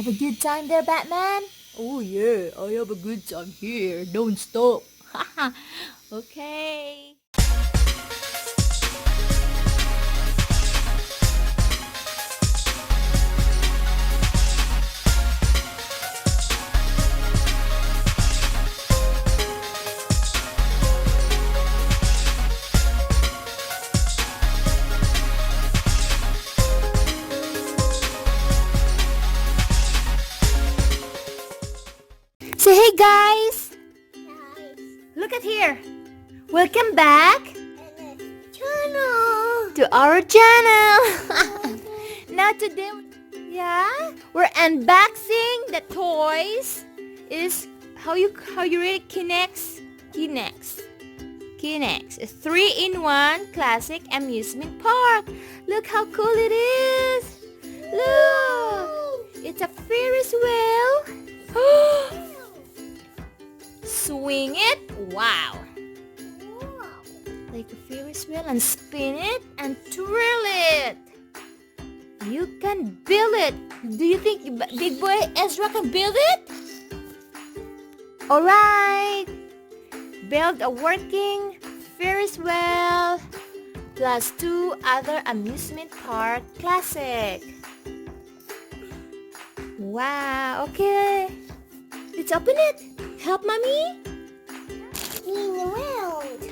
Have a good time there, Batman? Oh yeah, I have a good time here. Don't stop. Okay. Say hey guys! Look at here! Welcome back to our channel! Now today, we're unboxing the toys. Is how you read it? Kinex. A 3-in-1 classic amusement park. Look how cool it is! Look! It's a Ferris wheel. Swing it. Wow. Like a Ferris wheel and spin it and twirl it. You can build it. Do you think big boy Ezra can build it? Alright. Build a working Ferris wheel plus 2 other amusement park classic. Wow. Okay. Let's open it. Help mommy.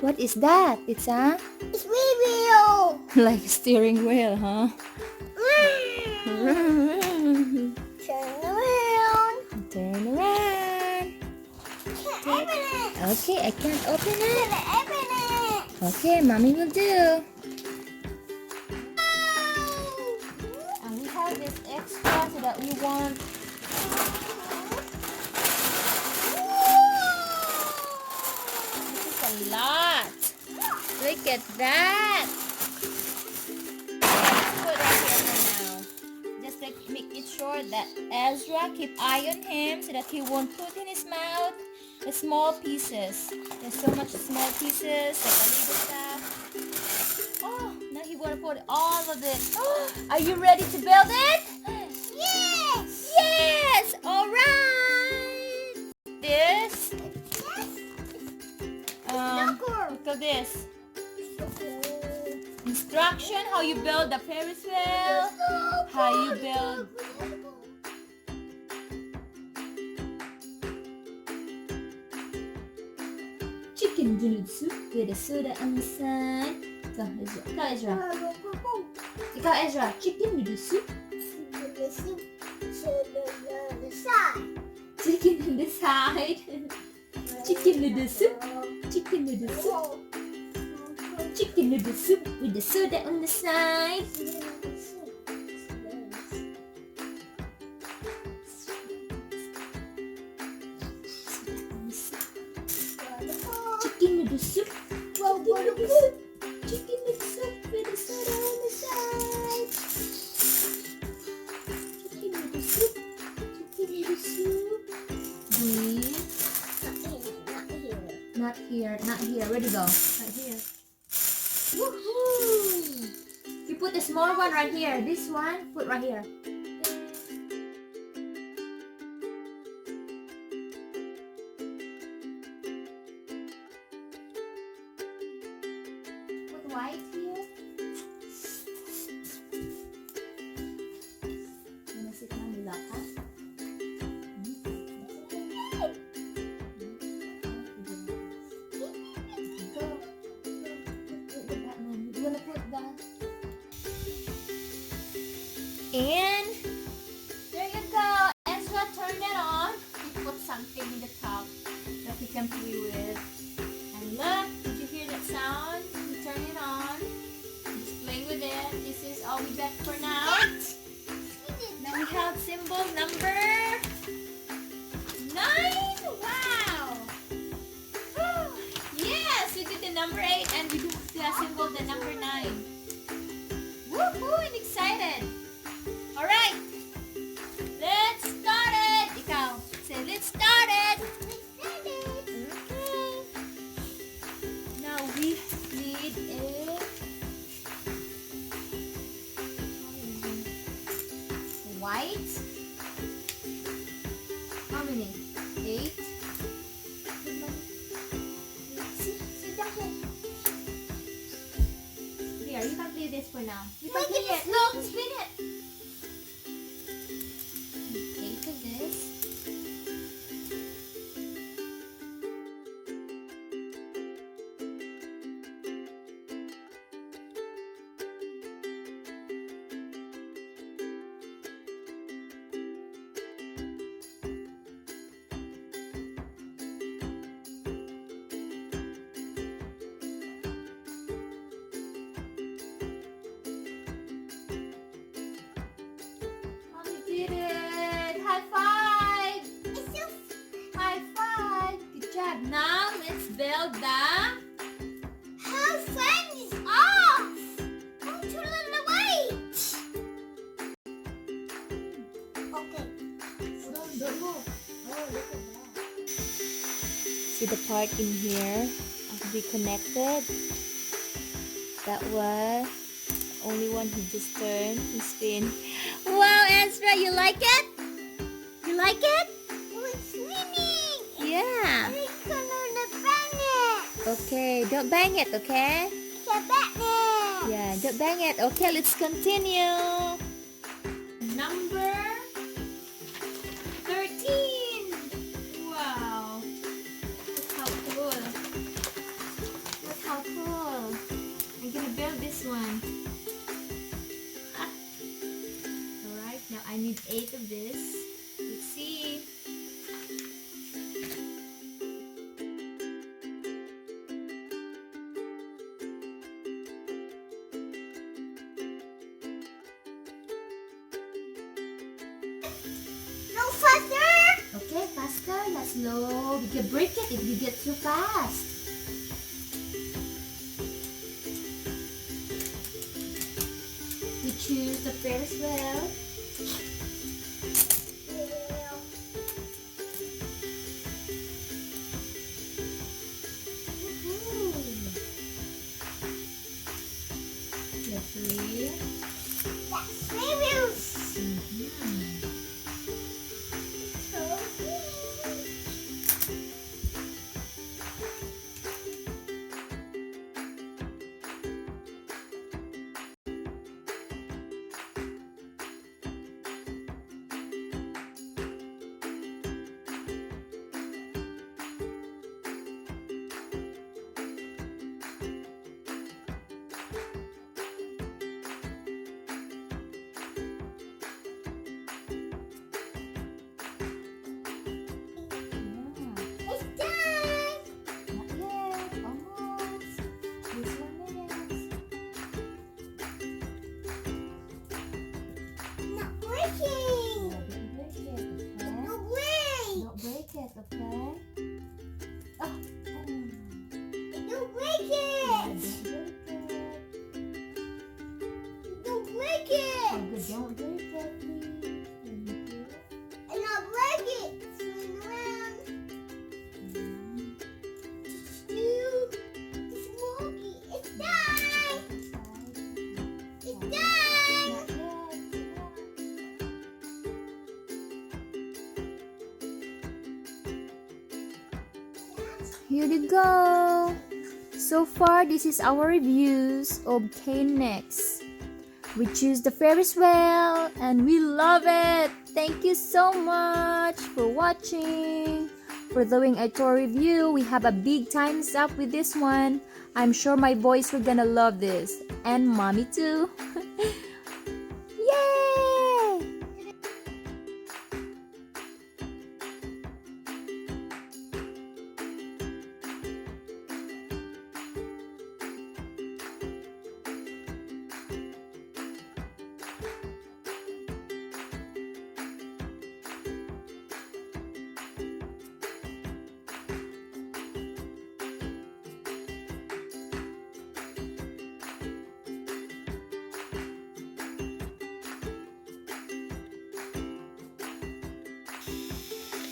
What is that? It's wheel. like a steering wheel, huh? Turn around. Turn around. Can't open it. Okay, I can't open it. Can't open it. Okay, mommy will do. And we have this extra so that we want. This is a lot. Look at that. Let's put that here for now. Just like make it sure that Ezra keep eye on him so that he won't put in his mouth the small pieces. There's so much small pieces like a little stuff. Oh, now he want to put all of it. Oh, are you ready to build it? Yes. Yes. All right. This. Look at this. Instruction how you build the Ferris wheel. How you build. Chicken noodle soup with a soda on the side. Go, Ezra. Ikaw, Ezra. Chicken noodle soup. Chicken on the side. Chicken noodle soup. Chicken noodle soup. Chicken noodle soup with the soda on the side. Chicken noodle soup. Chicken noodle soup with the soda on the side. Chicken noodle soup. Chicken noodle soup. Not here. Where to go? Right here. Woohoo! You put the small one right here. This one, put right here. Put white here. Masik na nila ka? And there you go. Ezra turned it on. He put something in the top that he can play with. And look, did you hear that sound? He turned it on. He's playing with it. This is all we got for now. Now we have symbol number 9. Wow. Whew. Yes, we did the number 8 and we do the symbol the number 9. Woohoo! I'm excited. Alright, let's start it. Ikaw, say let's start it. Okay. Now we need a white many? 8? Sit down here. Here, you can play this for now. You can Look play at it. Look, spin it. 8 of this. Mommy did it! High five! It's so High five! Good job. Now let's build the how fun is off. Don't turn on the light. Okay. don't move. Oh, look at that. See the part in here to be connected. That was only one who just turned and spin. Wow, Ezra, you like it? You like it? Oh, it's winning. Yeah. It's gonna bang it. Okay, don't bang it, okay? It's a Batman. Yeah, don't bang it. Okay, let's continue. Number 13. Wow. Look how cool. Look how cool. I'm gonna build this one. Ah. Alright, now I need 8 of this. Let's see. No faster. Okay, faster. That's slow. You can break it if you get too fast. We choose the Ferris wheel. The 3. That's Ferris. It's done. Not yet. Almost. This 1 minute. Not breaking. Don't break it, okay? No way. Don't break it, okay? Oh. Don't break Yeah, it. don't break it. Don't break Oh, it. good. Don't break it, please. Thank you. And I'll break it. Swing around. It's smoky. It's done. It's done. Not yet. Here you go. So far, this is our reviews of K-Next. We choose the Ferris wheel and we love it. Thank you so much for watching. For doing a tour review, we have a big thumbs up with this one. I'm sure my boys were gonna love this. And mommy too. Yay!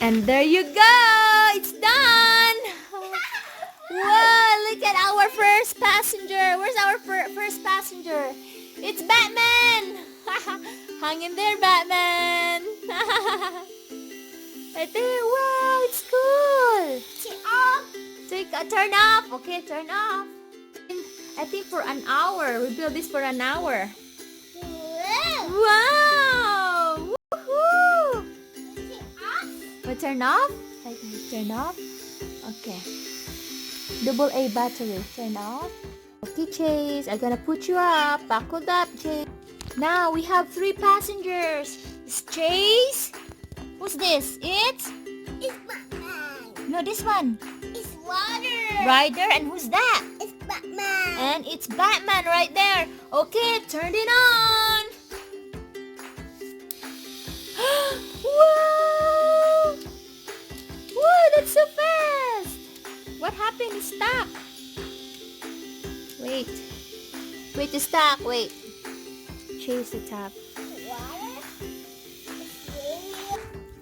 And there you go! It's done! Wow, look at our first passenger. Where's our first passenger? It's Batman! Hang in there, Batman! Right there. Wow, it's cool. Turn off. Turn off. Okay, turn off. I think for an hour. We build this for an hour. Whoa. Wow! Woohoo! Turn off. We turn off? Turn off? Okay. Double A battery. Turn off. Okay, Chase. I'm gonna put you up. Buckled up, Chase. Now we have 3 passengers. It's Chase. Who's this? It's It's Batman. no, this one. It's water. Ryder, and who's that? It's Batman. And it's Batman right there. Okay, turn it on. Whoa! Whoa, that's so fast. What happened? It's stuck. Wait. Wait, it's stuck. Wait. Chase the top. Water. It's really.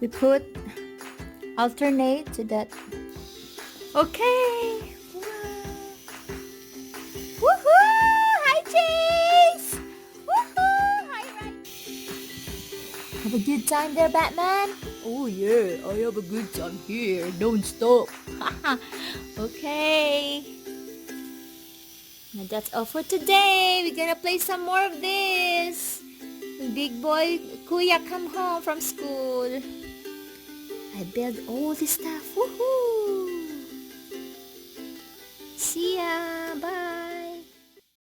We put alternate to that. Okay. Woohoo! Hi, Chase! Woohoo! Hi, Ryan. Have a good time there, Batman? Oh, yeah. I have a good time here. Don't stop. Okay. Now that's all for today. We're gonna play some more of this. When Big boy Kuya come home from school. I built all this stuff. Woohoo! See ya. Bye.